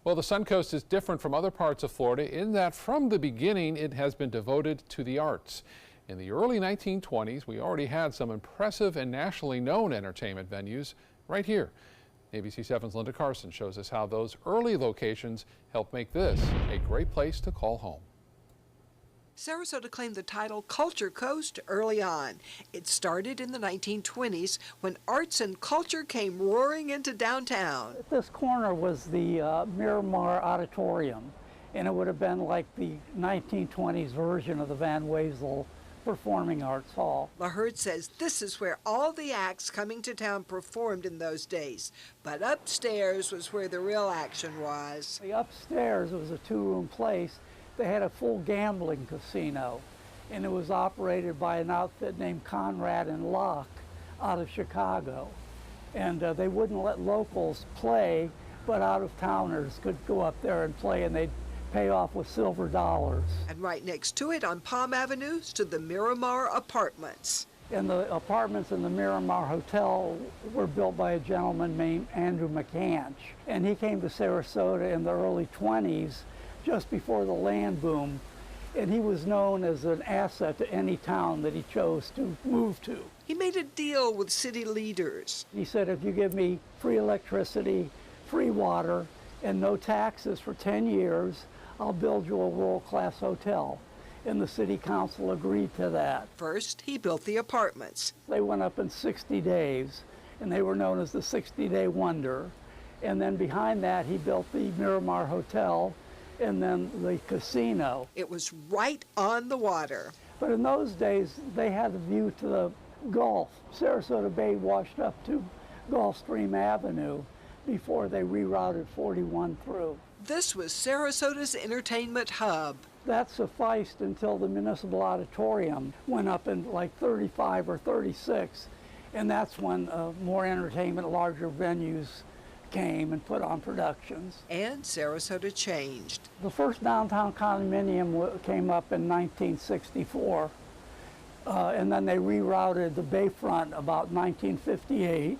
Well, the Suncoast is different from other parts of Florida in that from the beginning it has been devoted to the arts. In the early 1920s, we already had some impressive and nationally known entertainment venues right here. ABC 7's Linda Carson shows us how those early locations helped make this a great place to call home. Sarasota claimed the title Culture Coast early on. It started in the 1920s when arts and culture came roaring into downtown. This corner was the Miramar Auditorium, and it would have been like the 1920s version of the Van Wezel Performing Arts Hall. LaHerd says this is where all the acts coming to town performed in those days, but upstairs was where the real action was. The upstairs was a two-room place. They had a full gambling casino, and it was operated by an outfit named Conrad and Locke out of Chicago. And they wouldn't let locals play, but out-of-towners could go up there and play, and they'd pay off with silver dollars. And right next to it on Palm Avenue stood the Miramar Apartments. And the apartments in the Miramar Hotel were built by a gentleman named Andrew McCanch. And he came to Sarasota in the early 20s, just before the land boom, and he was known as an asset to any town that he chose to move to. He made a deal with city leaders. He said, if you give me free electricity, free water, and no taxes for 10 years, I'll build you a world-class hotel. And the city council agreed to that. First, he built the apartments. They went up in 60 days, and they were known as the 60-day wonder. And then behind that, he built the Miramar Hotel, and then the casino. It was right on the water. But in those days, they had a view to the Gulf. Sarasota Bay washed up to Gulfstream Avenue before they rerouted 41 through. This was Sarasota's entertainment hub. That sufficed until the Municipal Auditorium went up in like 35 or 36, and that's when more entertainment, larger venues came and put on productions. And Sarasota changed. The first downtown condominium came up in 1964, and then they rerouted the Bayfront about 1958.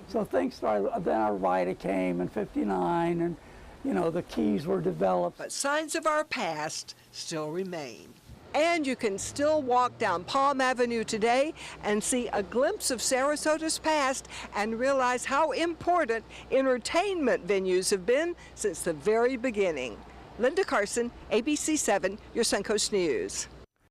So things started, then Arvida came in 59, and you know, the quays were developed. But signs of our past still remain. And you can still walk down Palm Avenue today and see a glimpse of Sarasota's past and realize how important entertainment venues have been since the very beginning. Linda Carson, ABC 7, your Suncoast News.